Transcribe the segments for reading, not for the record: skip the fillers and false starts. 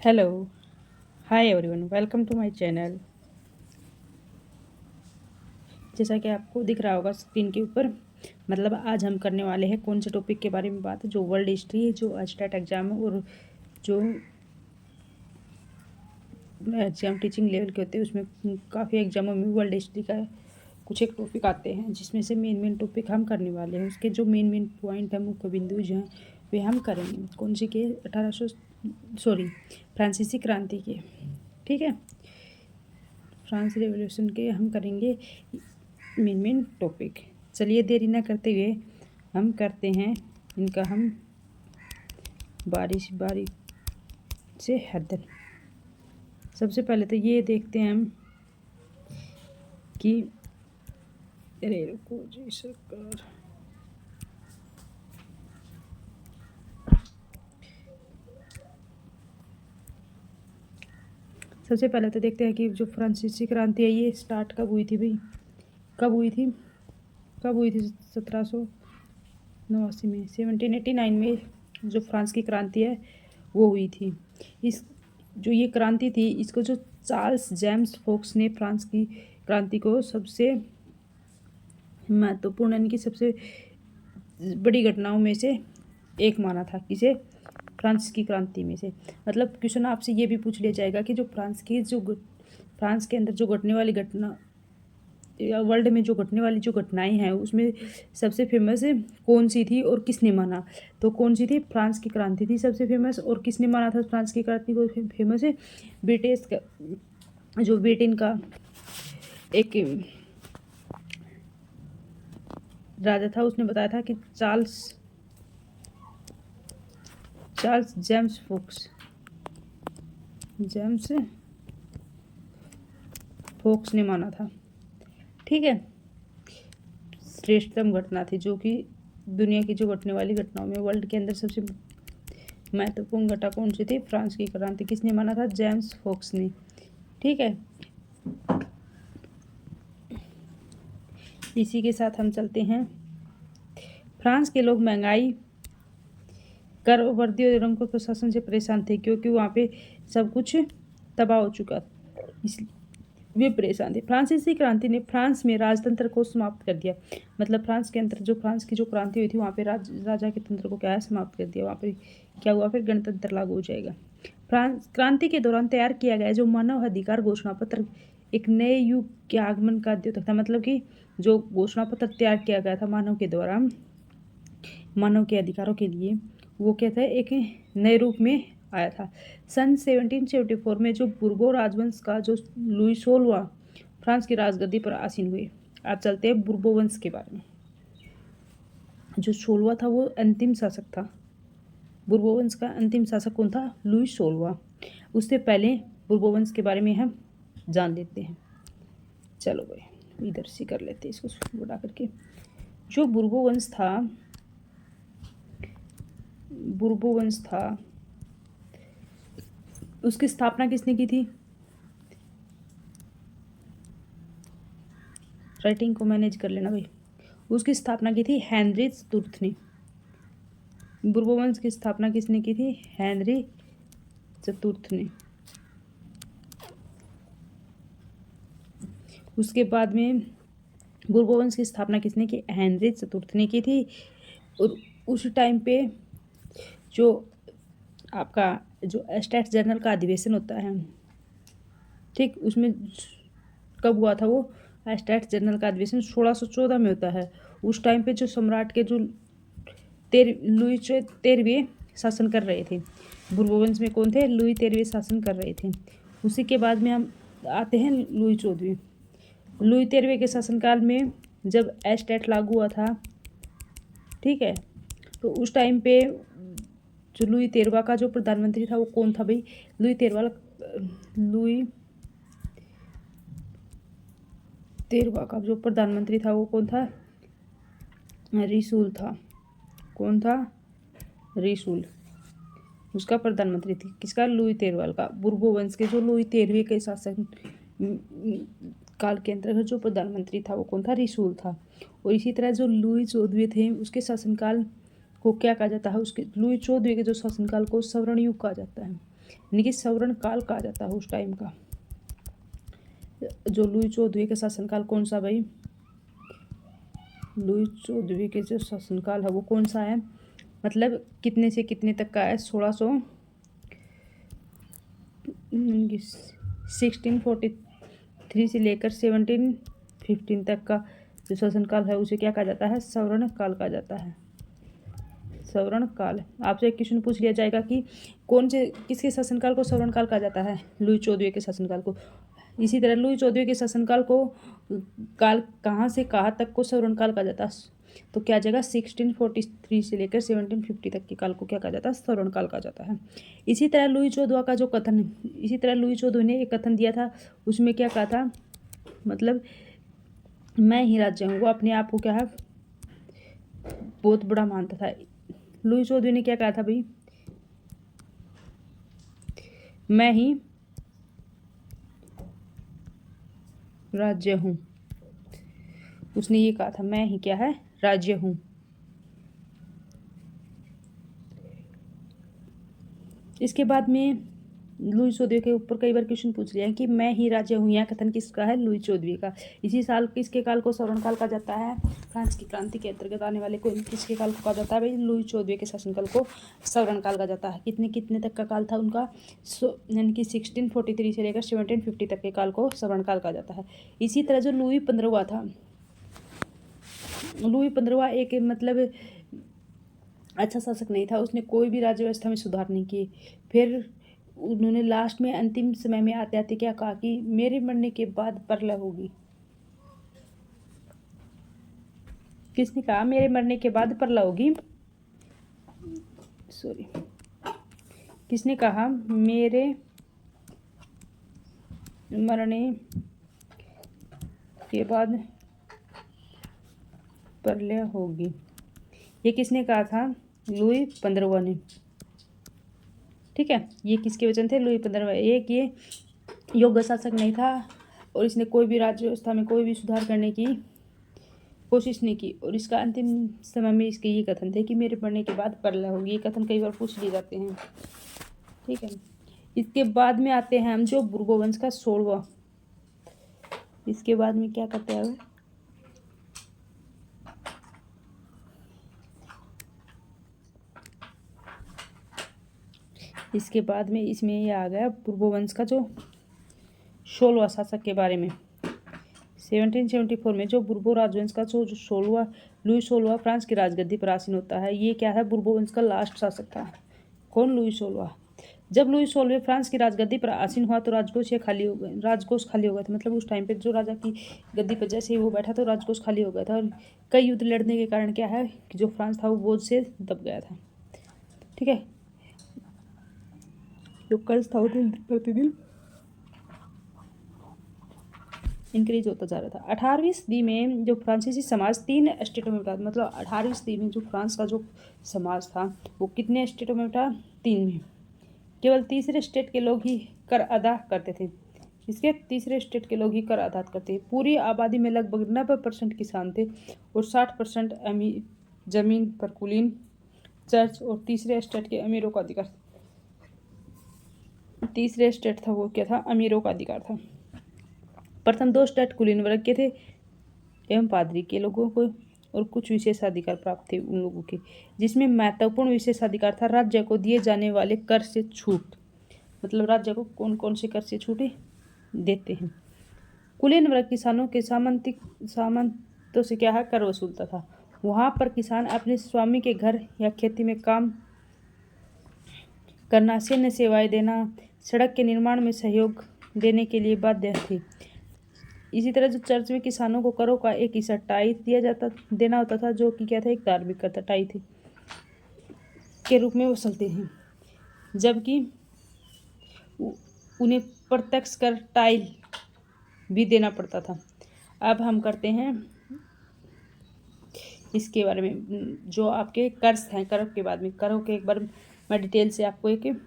Hello, hi everyone, welcome to my channel. जैसा कि आपको दिख रहा होगा स्क्रीन के ऊपर, मतलब आज हम करने वाले हैं कौन से टॉपिक के बारे में बात, जो वर्ल्ड हिस्ट्री है, जो स्टेट एग्जाम है और जो एग्जाम टीचिंग लेवल के होते हैं उसमें काफ़ी एग्जामों में वर्ल्ड हिस्ट्री का कुछ एक टॉपिक आते हैं, जिसमें से मेन टॉपिक हम करने वाले हैं। उसके जो मेन पॉइंट है, मुख्य बिंदु जो हैं वे हम करेंगे। कौन सी के 1800 सॉरी फ्रांसीसी क्रांति के, ठीक है, फ्रांस रेवोल्यूशन के हम करेंगे मेन टॉपिक। चलिए देरी ना करते हुए हम करते हैं इनका हम बारी बारी से अध्ययन। सबसे पहले तो ये देखते हैं हम कि अरे रुको जी सरकार, सबसे पहले तो देखते हैं कि जो फ्रांसीसी क्रांति है ये स्टार्ट कब हुई थी भाई, कब हुई थी 1789 में, 1789 में जो फ्रांस की क्रांति है वो हुई थी। इस जो ये क्रांति थी, इसको जो चार्ल्स जेम्स फोक्स ने फ्रांस की क्रांति को सबसे महत्वपूर्ण यानी कि सबसे बड़ी घटनाओं में से एक माना था। किसे? फ्रांस की क्रांति में से। मतलब क्वेश्चन आपसे ये भी पूछ लिया जाएगा कि जो फ्रांस के अंदर जो घटने वाली घटना या वर्ल्ड में जो घटने वाली जो घटनाएं हैं उसमें सबसे फेमस कौन सी थी और किसने माना। तो कौन सी थी? फ्रांस की क्रांति थी सबसे फेमस। और किसने माना था फ्रांस की क्रांति को फेमस है? ब्रिटिश का, जो ब्रिटेन का एक राजा था, उसने बताया था कि चार्ल्स जेम्स फोक्स ने माना था। ठीक है, श्रेष्ठतम घटना थी जो कि दुनिया की जो घटने वाली घटनाओं में वर्ल्ड के अंदर सबसे महत्वपूर्ण घटना कौन सी थी? फ्रांस की क्रांति। किसने माना था? जेम्स फोक्स ने। ठीक है, इसी के साथ हम चलते हैं। फ्रांस के लोग महंगाई, कर, वर्दी और रंग प्रशासन से परेशान थे, क्योंकि वहाँ पे सब कुछ तबाह हो चुका, इसलिए वे परेशान थे। फ्रांसीसी क्रांति ने फ्रांस में राजतंत्र को समाप्त कर दिया। मतलब फ्रांस के अंदर जो फ्रांस की जो क्रांति हुई थी वहाँ पे राजा के तंत्र को क्या है? समाप्त कर दिया। वहाँ पे क्या हुआ? फिर गणतंत्र लागू हो जाएगा। फ्रांस क्रांति के दौरान तैयार किया गया जो मानव अधिकार घोषणा पत्र एक नए युग के आगमन का द्योतक था। मतलब कि जो घोषणा पत्र तैयार किया गया था मानव के द्वारा, मानव के अधिकारों के लिए, वो क्या था? एक नए रूप में आया था। सन 1774 में जो बुर्बो राजवंश का जो लुई 16वां फ्रांस की राजगद्दी पर आसीन हुए। आप चलते हैं बुर्बो वंश के बारे में। जो 16वां था वो अंतिम शासक था। बुर्बो वंश का अंतिम शासक कौन था? लुई 16वां। उससे पहले बुर्बो वंश के बारे में हम जान लेते हैं। चलो भाई इधर से कर लेते हैं इसको बढ़ा करके। जो बुर्बो वंश था उसकी स्थापना किसने की थी? राइटिंग को मैनेज कर लेना भाई। उसकी स्थापना की थी हेनरी चतुर्थ ने। बुर्बो वंश की स्थापना किसने की थी? हेनरी चतुर्थ ने। उसके बाद में बुर्बो वंश की स्थापना किसने की? हेनरी चतुर्थ ने की थी। और उस टाइम पे जो आपका जो स्टेट्स जनरल का अधिवेशन होता है, ठीक, उसमें कब हुआ था वो? स्टेट्स जनरल का अधिवेशन 1614 में होता है। उस टाइम पे जो सम्राट के जो लुई 13वें शासन कर रहे थे। बुर्बो वंश में कौन थे? लुई 13वें शासन कर रहे थे। उसी के बाद में हम आते हैं लुई 14वें। लुई 13वें के शासनकाल में जब एस्टेट लागू हुआ था, ठीक है, तो उस टाइम पे जो लुई 13वां का जो प्रधानमंत्री था वो कौन था भाई? लुई 13वां का जो प्रधानमंत्री था वो कौन था? रिसूल था। कौन था? रिसूल उसका प्रधानमंत्री थी। किसका? लुई 13वां का। बुर्बो वंश के जो लुई 13वें के शासन काल के अंतर्गत जो प्रधानमंत्री था वो कौन था? रिसूल था। और इसी तरह जो लुई 14वें थे उसके शासनकाल को क्या कहा जाता है? उसके लुई 14वें के जो शासनकाल को स्वर्ण युग कहा जाता है। यानी कि सवर्ण काल कहा जाता है उस टाइम का। जो लुई चौदहवें का शासनकाल कौन सा भाई? लुई चौदहवें के जो शासनकाल है वो कौन सा है, मतलब कितने से कितने तक का है? 1643 से लेकर 1715 तक का जो शासनकाल है उसे क्या कहा जाता है? सवर्ण काल कहा जाता है। सवर्ण काल। आपसे एक क्वेश्चन पूछ लिया जाएगा कि कौन से किसके शासनकाल को सवर्ण काल कहा जाता है? लुई चौदहवें के शासनकाल को। इसी तरह लुई चौदहवें के शासनकाल को काल कहाँ से कहाँ तक को सवर्ण काल कहा जाता है? तो क्या आ जाएगा? 1643 से लेकर 1750 तक के काल को क्या कहा जाता है? सवर्ण काल कहा जाता है। इसी तरह लुई चौदहवां का जो कथन, इसी तरह लुई चौदहवें ने एक कथन दिया था, उसमें क्या कहा था? मतलब मैं ही राज्य हूँ। वो अपने आप को क्या है? बहुत बड़ा मानता था। लुई चौदहवें ने क्या कहा था भाई? मैं ही राज्य हूँ। उसने ये कहा था, मैं ही क्या है? राज्य हूँ। इसके बाद में लुई चौदहवें के ऊपर कई बार क्वेश्चन पूछ लिया है कि मैं ही राज्य हूँ, यह कथन किसका है? लुई चौदहवें का। इसी साल किसके काल को सवर्ण काल कहा जाता है? फ्रांस की क्रांति के अंतर्गत आने वाले को किसके काल को कहा जाता है भाई? लुई चौदहवें के शासनकाल को सवर्ण काल कहा जाता है। कितने कितने तक का काल था उनका? यानी कि 1643 से लेकर 1750 तक के काल को सवर्ण काल कहा जाता है। इसी तरह जो लुई 15वां था, लुई 15वां एक मतलब अच्छा शासक नहीं था। उसने कोई भी राज्य व्यवस्था में सुधार नहीं किए। फिर उन्होंने लास्ट में अंतिम समय में आते आते क्या कहा कि मेरे मरने के बाद प्रलय होगी। किसने कहा मेरे मरने के बाद प्रलय होगी? सॉरी, किसने कहा मेरे मरने के बाद प्रलय होगी? ये किसने कहा था? लुई 15वां ने। ठीक है, ये किसके वचन थे? लुई 15वां। एक ये योग्य शासक नहीं था और इसने कोई भी राज्य व्यवस्था में कोई भी सुधार करने की कोशिश नहीं की, और इसका अंतिम समय में इसके ये कथन थे कि मेरे मरने के बाद प्रलय होगी। ये कथन कई बार पूछ लिए जाते हैं। ठीक है, इसके बाद में आते हैं हम जो बुर्बो वंश का 16वां। इसके बाद में क्या करते हैं? इसके बाद में इसमें ये आ गया बुर्बो वंश का जो 16वां शासक के बारे में। 1774 में जो बुर्बो राजवंश का जो 16वां लुई 16वां फ्रांस की राजगद्दी पर आसीन होता है। ये क्या है? बुर्बो वंश का लास्ट शासक था। कौन? लुई 16वां। जब लुई 16वें फ्रांस की राजगद्दी पर आसीन हुआ तो राजकोष खाली हो गए। राजकोष खाली हो गया था, मतलब उस टाइम पे जो राजा की गद्दी पर जैसे ही वो बैठा तो राजकोष खाली हो गया था, और कई युद्ध लड़ने के कारण क्या है कि जो फ्रांस था वो बोझ से दब गया था। ठीक है, जो कर्ज था वो प्रतिदिन इंक्रीज होता जा रहा था। 18वीं सदी में जो फ्रांसीसी समाज 3 स्टेटों में बटा, मतलब 18वीं सदी में जो फ्रांस का जो समाज था वो कितने स्टेटों में बटा? 3 में। केवल तीसरे स्टेट के लोग ही कर अदा करते थे। इसके तीसरे स्टेट के लोग ही कर अदा करते थे। पूरी आबादी में लगभग 90% किसान थे और 60% जमीन पर कुलीन, चर्च और तीसरे स्टेट के अमीरों का अधिकार। तीसरे स्टेट था वो क्या था? अमीरों का अधिकार था। प्रथम 2 स्टेट कुलीन वर्ग के थे एवं पादरी के लोगों को, और कुछ विशेषाधिकार प्राप्त थे उन लोगों के, जिसमें महत्वपूर्ण विशेषाधिकार था राज्य को दिए जाने वाले कर से छूट। मतलब राज्य को कौन कौन से कर से छूट देते हैं? कुलीन वर्ग किसानों के सामंतों से क्या है? कर वसूलता था। वहां पर किसान अपने स्वामी के घर या खेती में काम करना, सैन्य सेवाएं देना, सड़क के निर्माण में सहयोग देने के लिए बाध्य थे। इसी तरह जो चर्च में किसानों को करों का एक हिस्सा टाइथ देना होता था, जो कि क्या था? एक धार्मिक कर था, टाइथ के रूप में वसूलते हैं, जबकि उन्हें प्रत्यक्ष कर टाइल भी देना पड़ता था। अब हम करते हैं इसके बारे में, जो आपके कर्ज हैं करों के बाद में। करों के एक बार मैं डिटेल से आपको एक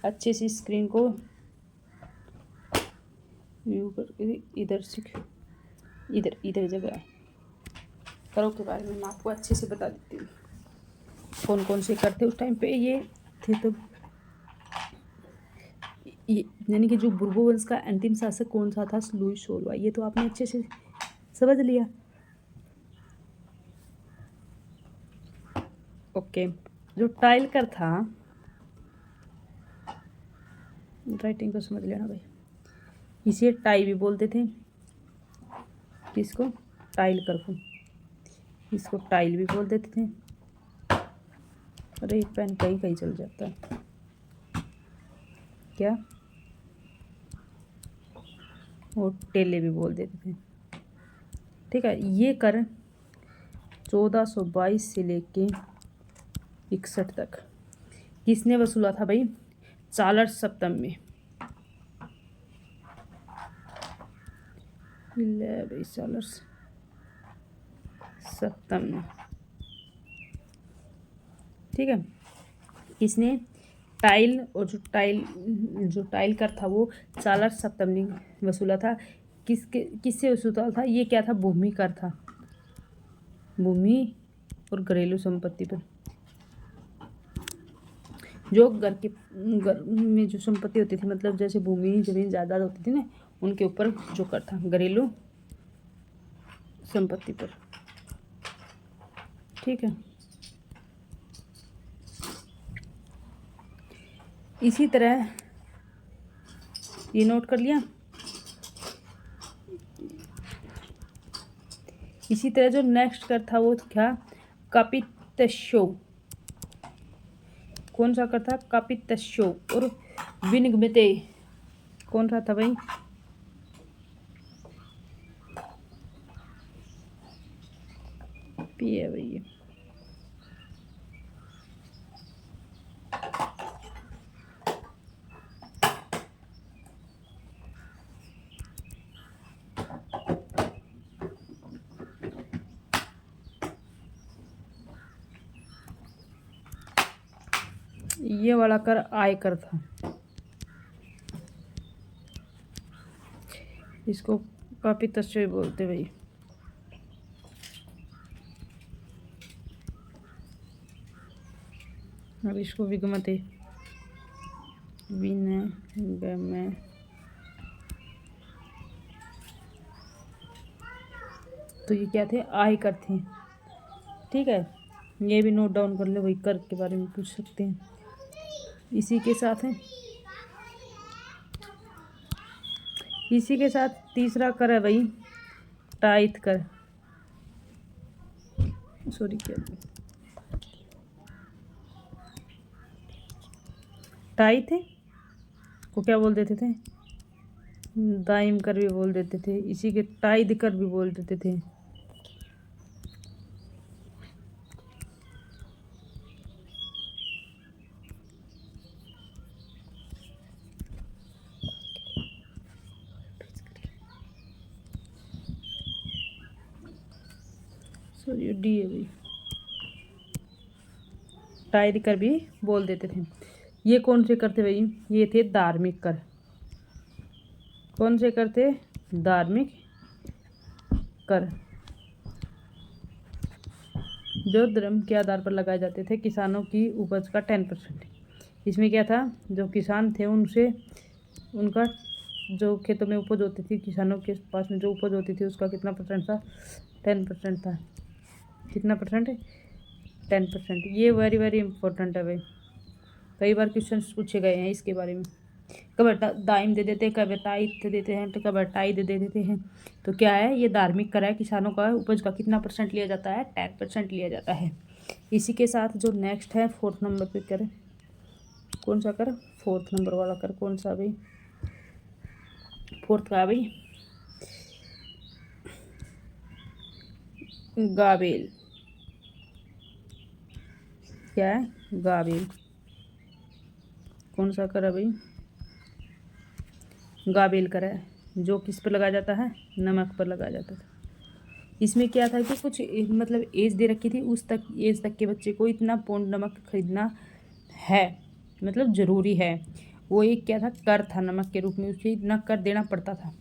अच्छे से स्क्रीन को व्यू करके इधर जगह करों के बारे में मैं आपको अच्छे से बता देती हूँ। कौन कौन से कर थे उस टाइम पे ये थे। तो ये यानी कि जो बुर्बो वंश का अंतिम शासक कौन सा था? लुई 16वां। ये तो आपने अच्छे से समझ लिया। ओके, जो टाइलकर था, राइटिंग को समझ लेना भाई, इसे टाई भी बोलते थे। किसको? टाइलकर को। इसको टाइल भी बोल देते थे। अरे एक पेन कहीं कहीं चल जाता है क्या? और टेले भी बोल देते थे। ठीक है, ये कर 1422 से लेके 61 तक किसने वसूला था भाई? चार्ल्स सप्तम में। ले भाई, चार्ल्स सप्तम में। ठीक है, किसने? टाइल, और जो टाइल कर था वो चार्ल्स सप्तम ने वसूला था। किससे वसूला था? ये क्या था? भूमि कर था, भूमि और घरेलू संपत्ति पर। जो घर में जो संपत्ति होती थी, मतलब जैसे भूमि, जमीन, जायदाद होती थी ना, उनके ऊपर जो कर था, घरेलू संपत्ति पर। ठीक है, इसी तरह ये नोट कर लिया। इसी तरह जो नेक्स्ट कर था वो क्या? कापितशो। कौन सा कर था? कापितशो। और विनिगमिते कौन सा था भाई? पी है भाई। ये वाला कर आयकर था। इसको कापितशो बोलते भाई। और इसको विगमते, विनगमे। तो ये क्या थे? आयकर थे। ठीक है, ये भी नोट डाउन कर ले भाई, कर के बारे में पूछ सकते हैं। इसी के साथ है, इसी के साथ तीसरा कर है भाई टाइथ कर। सॉरी, क्या टाइथ है को क्या बोल देते थे? दाइम कर भी बोल देते थे, इसी के टाइद कर भी बोल देते थे। सॉरी, डी है भाई। टाइद कर भी बोल देते थे। ये कौन से करते भाई? ये थे धार्मिक कर। कौन से करते? धार्मिक कर, जो धर्म के आधार पर लगाए जाते थे। किसानों की उपज का 10%। इसमें क्या था? जो किसान थे उनसे, उनका जो खेतों में उपज होती थी, किसानों के पास में जो उपज होती थी उसका कितना परसेंट था? 10% था। कितना परसेंट है? 10%। ये वेरी वेरी इंपॉर्टेंट है भाई, कई बार क्वेश्चन पूछे गए हैं इसके बारे में। कभी दाइम दे देते हैं, कभी टाइथ दे देते हैं, तो कभी टाई दे देते हैं। तो क्या है? ये धार्मिक कर है। किसानों का उपज का कितना परसेंट लिया जाता है? 10% लिया जाता है। इसी के साथ जो नेक्स्ट है 4th नंबर पे कर, कौन सा कर? 4th नंबर वाला कर कौन सा भाई? 4th का भाई गाबेल। क्या है? गाबेल। कौन सा कर है भाई? गाबेल कर है, जो किस पर लगाया जाता है? नमक पर लगाया जाता था। इसमें क्या था कि कुछ मतलब एज दे रखी थी, उस तक एज तक के बच्चे को इतना पौंड नमक खरीदना है, मतलब ज़रूरी है। वो एक क्या था? कर था नमक के रूप में, उसे इतना कर देना पड़ता था।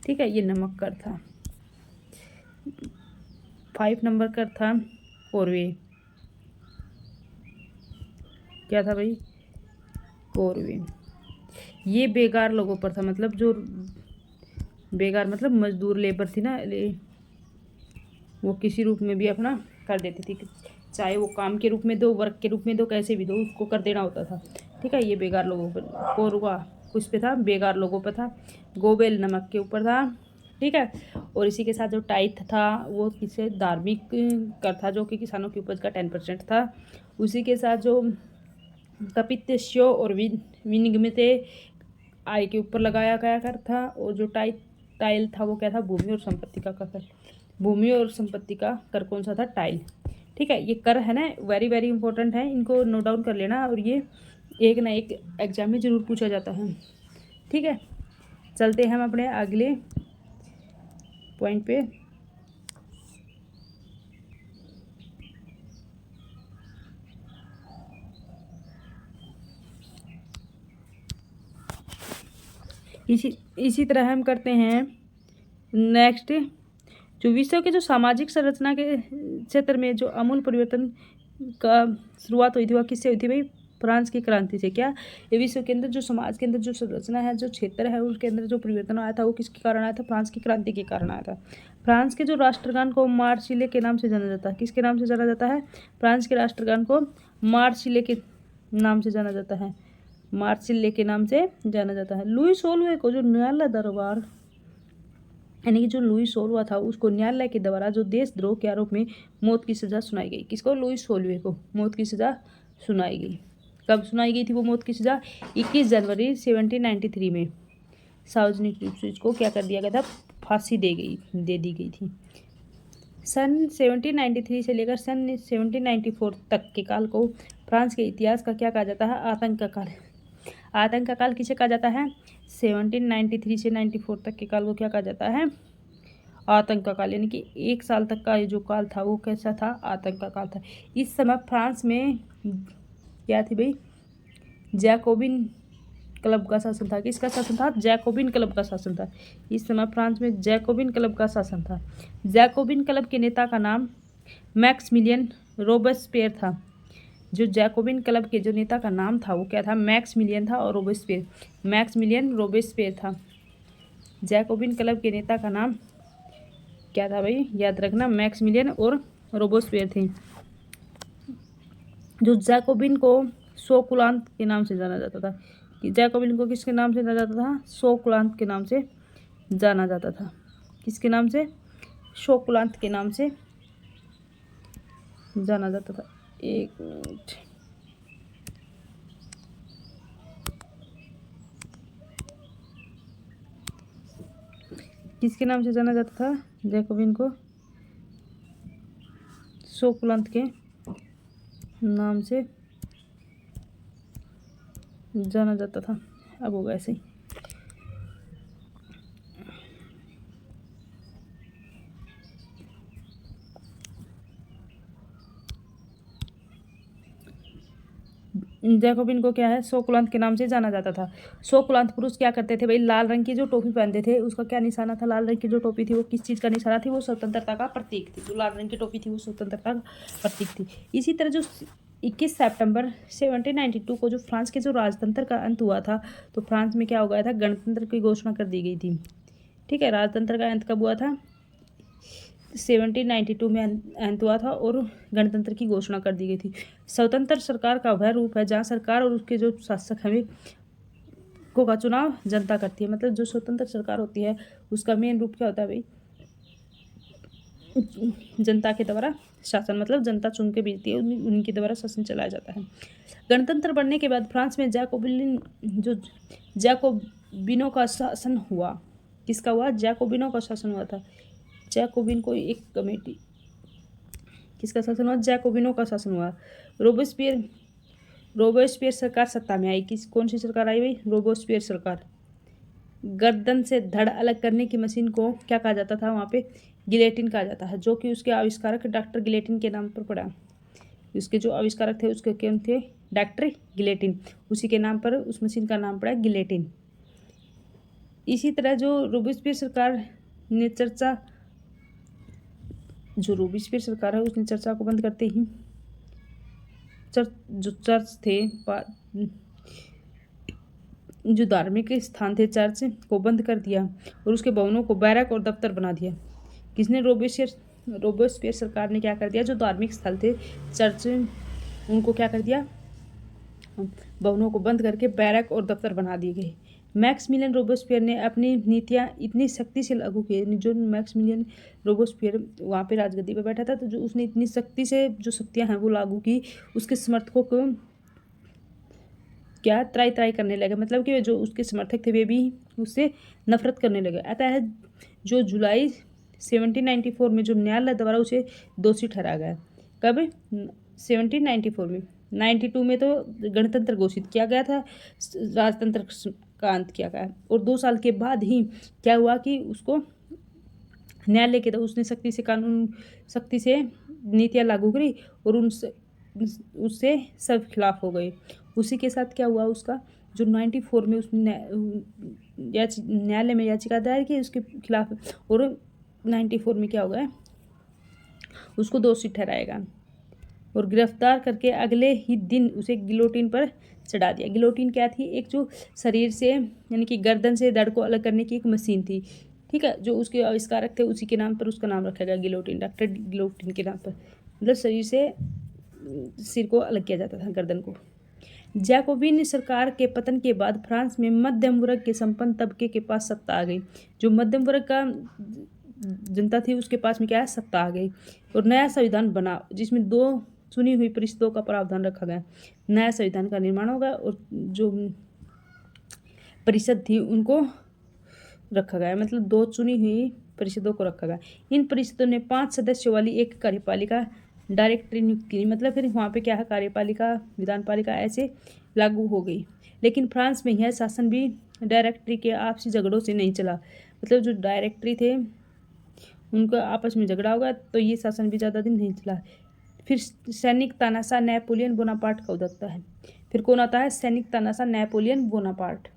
ठीक है, ये नमक कर था। 5 नंबर कर था कौरवे। क्या था भाई? कौरवे। ये बेकार लोगों पर था, मतलब जो बेकार मतलब मजदूर लेबर थी ना, वो किसी रूप में भी अपना कर देती थी, चाहे वो काम के रूप में दो, वर्क के रूप में दो, कैसे भी दो उसको कर देना होता था। ठीक है, ये बेकार लोगों पर कोरवा कुछ पे था, बेकार लोगों पर था। गोबेल नमक के ऊपर था। ठीक है, और इसी के साथ जो टाइथ था वो किसे धार्मिक कर था, जो कि किसानों की उपज का 10% था। उसी के साथ जो कपित्य और विनिगमित आय के ऊपर लगाया गया कर था, और जो टाइल था वो क्या था, भूमि और संपत्ति का कर। भूमि और संपत्ति का कर कौन सा था, टाइल। ठीक है, ये कर है ना, वेरी वेरी इंपॉर्टेंट है, इनको नोट डाउन कर लेना, और ये एक ना एक एग्जाम में जरूर पूछा जाता है। ठीक है, चलते हैं हम अपने अगले पॉइंट पे। इसी तरह हम करते हैं नेक्स्ट, जो विश्व के जो सामाजिक संरचना के क्षेत्र में जो आमूल परिवर्तन का शुरुआत हुई थी, वह किससे हुई थी भाई, फ्रांस की क्रांति से। क्या, ये विश्व के अंदर जो समाज के अंदर जो संरचना है, जो क्षेत्र है, उसके अंदर जो परिवर्तन आया था वो किसके कारण आया था, फ्रांस की क्रांति के कारण आया था। फ्रांस के जो राष्ट्रगान को मार्सिले के नाम से जाना जाता है, किसके नाम से जाना जाता है, फ्रांस के राष्ट्रगान को मार्सिले के नाम से जाना जाता है, मार्सिले के नाम से जाना जाता है। लुई 16वें को जो न्यायालय दरबार, यानी कि जो लुई 16वां था, उसको न्यायालय के द्वारा जो देशद्रोह के आरोप में मौत की सजा सुनाई गई। किसको, लुई 16वें को मौत की सजा सुनाई गई। कब सुनाई गई थी वो मौत की सजा, 21 जनवरी 1793 में सार्वजनिक रूप से इसको क्या कर दिया गया था, फांसी दे दी गई थी। सन 1793 से लेकर सन 1794 तक के काल को फ्रांस के इतिहास का क्या कहा जाता है, आतंक का काल। आतंक का काल किसे कहा जाता है, 1793 से 94 तक के काल को क्या कहा जाता है, आतंक का काल। यानी कि 1 साल तक का जो काल था वो कैसा था, आतंक का काल था। इस समय फ्रांस में क्या थी भाई, जैकोबिन क्लब का शासन था। किसका शासन था, जैकोबिन क्लब का शासन था। इस समय फ्रांस में जैकोबिन क्लब का शासन था। जैकोबिन क्लब के नेता का नाम मैक्समिलियन रोबेस्पियर था। जो जैकोबिन क्लब के जो नेता का नाम था वो क्या था, मैक्समिलियन था और रोबेस्पियर, मैक्समिलियन रोबेस्पियर था। जैकोबिन क्लब के नेता का नाम क्या था भाई, याद रखना, मैक्समिलियन और रोबेस्पियर थे। जो जैकोबिन को शोकुलांत के नाम से जाना जाता था, कि जैकोबिन को किसके नाम से जाना जाता था, शोकुलांत के नाम से जाना जाता था। किसके नाम से, शोकुलांत के नाम से जाना जाता था। एक मिनट, किसके नाम से जाना जाता था, जैकोबिन को शोकुलांत के नाम से जाना जाता था। अब होगा ऐसे ही। जैकोबिन को क्या है, शोकुलांत के नाम से जाना जाता था। शोकुलांत पुरुष क्या करते थे भाई, लाल रंग की जो टोपी पहनते थे, उसका क्या निशाना था, लाल रंग की जो टोपी थी वो किस चीज़ का निशाना थी, वो स्वतंत्रता का प्रतीक थी। जो लाल रंग की टोपी थी वो स्वतंत्रता का प्रतीक थी। इसी तरह जो 21 सितंबर 1792 को जो फ्रांस के जो राजतंत्र का अंत हुआ था, तो फ्रांस में क्या हो गया था, गणतंत्र की घोषणा कर दी गई थी। ठीक है, राजतंत्र का अंत कब हुआ था, 1792 में अंत हुआ था और गणतंत्र की घोषणा कर दी गई थी। स्वतंत्र सरकार का वह रूप है जहाँ सरकार और उसके जो शासक हमें को का चुनाव जनता करती है। मतलब जो स्वतंत्र सरकार होती है उसका मेन रूप क्या होता है भाई, जनता के द्वारा शासन, मतलब जनता चुन के भेजती है, उनके द्वारा शासन चलाया जाता है। गणतंत्र बनने के बाद फ्रांस में जैकोबिनों का शासन हुआ। किसका हुआ, जैकोबिनों का शासन हुआ था। जैकोबिन को एक कमेटी, किसका शासन हुआ, जैकोबिनों का शासन हुआ। रोबेस्पियर सरकार सत्ता में आई। कौन सी सरकार आई भाई, रोबेस्पियर सरकार। गर्दन से धड़ अलग करने की मशीन को क्या कहा जाता था वहाँ पे, गिलेटिन कहा जाता है, जो कि उसके आविष्कारक डॉक्टर गिलेटिन के नाम पर पड़ा। उसके जो आविष्कारक थे उसके कौन थे, डॉक्टर गिलेटिन, उसी के नाम पर उस मशीन का नाम पड़ा गिलेटिन। इसी तरह जो रोबेस्पियर सरकार ने सरकार है उसने चर्चा को बंद करते ही चर्च थे जो धार्मिक स्थान थे चर्च को बंद कर दिया और उसके भवनों को बैरक और दफ्तर बना दिया। किसने? रोबेस्पियर सरकार ने क्या कर दिया, जो धार्मिक स्थल थे चर्च उनको क्या कर दिया, भवनों को बंद करके बैरक और दफ्तर बना दिए गए। मैक्सिमिलियन रोबेस्पियर ने अपनी नीतियाँ इतनी सख्ती से लागू की, जो मैक्सिमिलियन रोबेस्पियर वहाँ पे राजगद्दी पे बैठा था, तो जो उसने इतनी सख्ती से जो शक्तियाँ हैं वो लागू की, उसके समर्थकों को क्या त्राई त्राई करने लगे, मतलब कि जो उसके समर्थक थे वे भी उससे नफरत करने लगे। अतः जो जुलाई 1794 में जो न्यायालय द्वारा उसे दोषी ठहराया गया। कब? 1794 में। 92 में तो गणतंत्र घोषित किया गया था, राजतंत्र का अंत किया गया, और 2 साल के बाद ही क्या हुआ कि उसको न्यायालय के, तो उसने सख्ती से नीतियाँ लागू करी और उससे सब खिलाफ हो गए। उसी के साथ क्या हुआ, उसका जो 94 में उसने न्यायालय में याचिका दायर की उसके खिलाफ, और 94 में क्या हो गया, उसको दोषी ठहराएगा और गिरफ्तार करके अगले ही दिन उसे गिलोटिन पर चढ़ा दिया। गिलोटिन क्या थी? एक जो शरीर से यानी कि गर्दन से धड़ को अलग करने की एक मशीन थी, ठीक है, जो उसके आविष्कारक थे उसी के नाम पर उसका नाम रखा गया गिलोटिन, डॉक्टर गिलोटिन के नाम पर। मतलब शरीर से सिर को अलग किया जाता था, गर्दन को। जैकोबिन सरकार के पतन के बाद फ्रांस में मध्यम वर्ग के संपन्न तबके के पास सत्ता आ गई। जो मध्यम वर्ग का जनता थी उसके पास में क्या है, सत्ता आ गई, और नया संविधान बना जिसमें 2 चुनी हुई परिषदों का प्रावधान रखा गया। नया संविधान का निर्माण होगा और जो परिषद थी उनको रखा गया, मतलब 2 चुनी हुई परिषदों को रखा गया। इन परिषदों ने 5 सदस्यों वाली एक कार्यपालिका डायरेक्टरी नियुक्त की, मतलब फिर वहाँ पे क्या है, कार्यपालिका विधानपालिका ऐसे लागू हो गई। लेकिन फ्रांस में यह शासन भी डायरेक्टरी के आपसी झगड़ों से नहीं चला, मतलब जो डायरेक्टरी थे उनका आपस में झगड़ा होगा, तो ये शासन भी ज़्यादा दिन नहीं चला। फिर सैनिक तानाशाह नेपोलियन बोनापार्ट का उदय होता है। फिर कौन आता है? सैनिक तानाशाह नेपोलियन बोनापार्ट।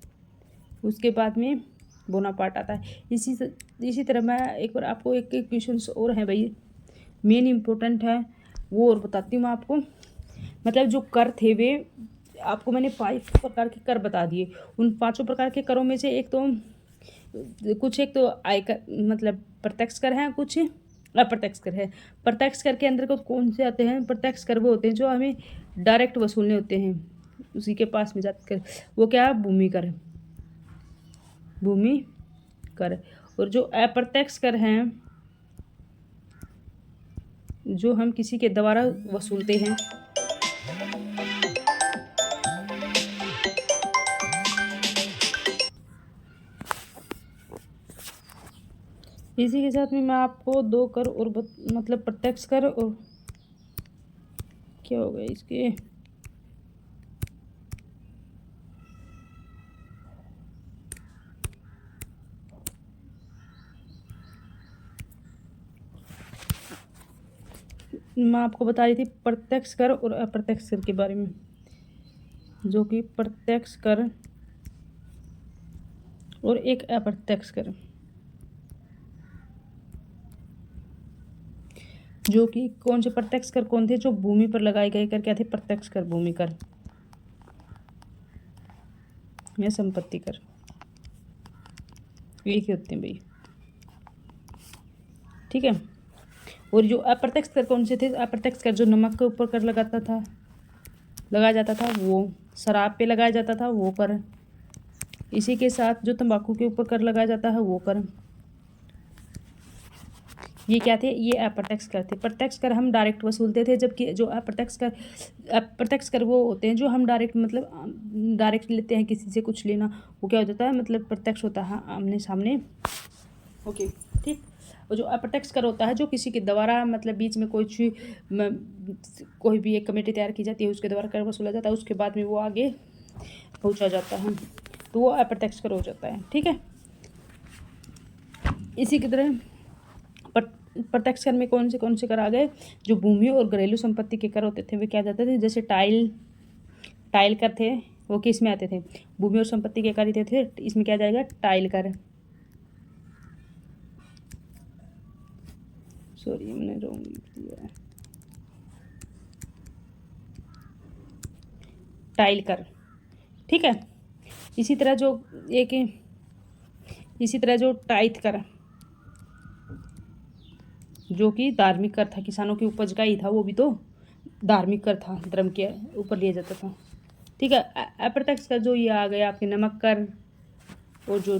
उसके बाद में बोनापार्ट आता है। इसी तरह मैं एक बार आपको एक क्वेश्चन और है भाई, मेन इम्पोर्टेंट है वो और बताती हूँ मैं आपको। मतलब जो कर थे वे आपको मैंने 5 प्रकार के कर बता दिए। उन 5 प्रकार के करों में से एक तो आयकर मतलब प्रत्यक्ष कर हैं, कुछ अप्रत्यक्ष कर है। प्रत्यक्ष कर के अंदर को कौन से आते हैं? प्रत्यक्ष कर वो होते हैं जो हमें डायरेक्ट वसूलने होते हैं, उसी के पास में जाकर, वो क्या है? भूमि कर, भूमि कर। और जो अप्रत्यक्ष कर हैं, जो हम किसी के द्वारा वसूलते हैं, इसी के साथ में मैं आपको 2 कर और मतलब प्रत्यक्ष कर और क्या हो गया इसके, मैं आपको बता रही थी प्रत्यक्ष कर और अप्रत्यक्ष कर के बारे में। जो कि प्रत्यक्ष कर और एक अप्रत्यक्ष कर, जो कि कौन से प्रत्यक्ष कर कौन थे? जो भूमि पर लगाए गए कर क्या थे? प्रत्यक्ष कर, भूमि कर या संपत्ति कर, एक ही होते हैं भाई, ठीक है। और जो अप्रत्यक्ष कर कौन से थे? अप्रत्यक्ष कर जो नमक के ऊपर कर लगाया जाता था, वो शराब पे लगाया जाता था, वो कर। इसी के साथ जो तंबाकू के ऊपर कर लगाया जाता है, वो कर। ये क्या थे? ये अप्रत्यक्ष कर थे। प्रत्यक्ष कर हम डायरेक्ट वसूलते थे, जबकि जो अप्रत्यक्ष कर वो होते हैं जो हम डायरेक्ट मतलब डायरेक्ट लेते हैं किसी से कुछ लेना, वो क्या हो जाता है? मतलब प्रत्यक्ष होता है, आमने सामने। ओके, ठीक। और जो अप्रत्यक्ष कर होता है जो किसी के द्वारा मतलब बीच में कोई भी एक कमेटी तैयार की जाती है, उसके द्वारा कर वसूला जाता है, उसके बाद में वो आगे पहुंचा जाता है, तो वो अप्रत्यक्ष कर हो जाता है, ठीक है। इसी की तरह प्रत्यक्ष कर में कौन से कर आ गए? जो भूमि और घरेलू संपत्ति के कर होते थे वे क्या जाते थे? जैसे टाइल कर थे, वो किस में आते थे? भूमि और संपत्ति के कर थे, इसमें क्या जाएगा? टाइल कर। सॉरी मैंने रॉन्ग लिख दिया है, टाइल कर, ठीक है। इसी तरह जो टाइथ कर, जो कि धार्मिक कर था, किसानों की उपज का ही था, वो भी तो धार्मिक कर था, धर्म के ऊपर लिया जाता था। ठीक है। अप्रत्यक्ष कर जो ये आ गया आपके नमक कर, और जो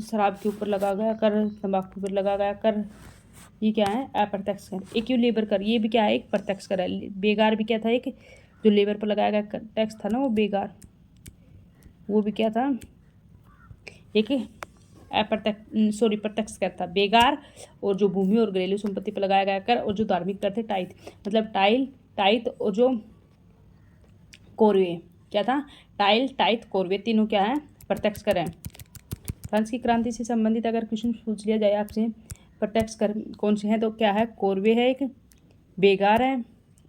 शराब के ऊपर लगा गया कर, तंबाकू के ऊपर लगा गया कर, ये क्या है? अप्रत्यक्ष कर। एक यू लेबर कर, ये भी क्या है? एक प्रत्यक्ष कर है। बेगार भी क्या था? एक जो लेबर पर लगाया गया टैक्स था ना, वो बेगार, वो भी क्या था? एक प्रत्यक्ष कर था। बेगार और जो भूमि और घरेलू संपत्ति पर लगाया गया कर, और जो धार्मिक कर थे टाइथ, मतलब टाइथ और जो कोरवे, क्या था? टाइथ कोरवे, तीनों क्या है? प्रत्यक्ष कर है। फ्रांस की क्रांति से संबंधित अगर क्वेश्चन पूछ लिया जाए आपसे, प्रत्यक्ष कर कौन से हैं, तो क्या है? कोरवे है, एक बेगार है।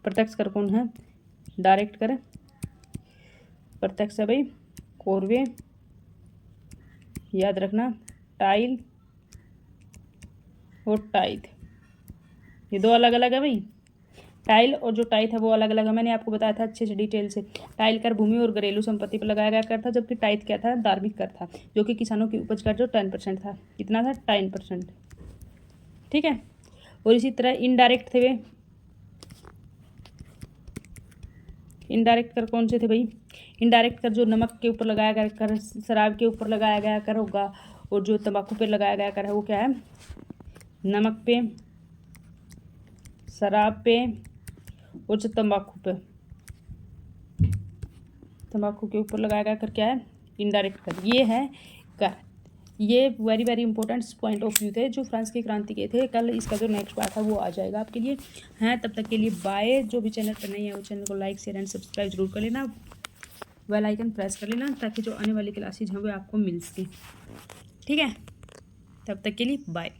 प्रत्यक्ष कर कौन है? डायरेक्ट कर। प्रत्यक्ष है भाई कोरवे, याद रखना, टाइल और टाइथ, ये दो अलग अलग है भाई। टाइल और जो टाइथ है वो अलग अलग है, मैंने आपको बताया था अच्छे से डिटेल से। टाइल कर भूमि और घरेलू संपत्ति पर लगाया गया कर था, जबकि टाइथ क्या था? धार्मिक कर था, जो कि किसानों की उपज का जो 10% था। कितना था? 10%। ठीक है। और इसी तरह इनडायरेक्ट थे वे। इनडायरेक्ट कर कौन से थे भाई? इनडायरेक्ट कर जो नमक के ऊपर लगाया गया कर, शराब के ऊपर लगाया गया कर होगा, और जो तंबाकू पे लगाया गया कर है वो क्या है? नमक पे, शराब पे, और जो तंबाकू के ऊपर लगाया गया कर क्या है? इनडायरेक्ट कर। ये है कर। ये very very important point of view थे जो फ्रांस की क्रांति के थे। कल इसका जो नेक्स्ट पार्ट है वो आ जाएगा आपके लिए। हैं तब तक के लिए बाय। जो भी चैनल पर नहीं है वो चैनल को लाइक शेयर एंड सब्सक्राइब जरूर कर लेना, बेल आइकन प्रेस कर लेना, ताकि जो आने वाली क्लासेज हैं वो आपको मिल सके। ठीक है। तब तक के लिए बाय।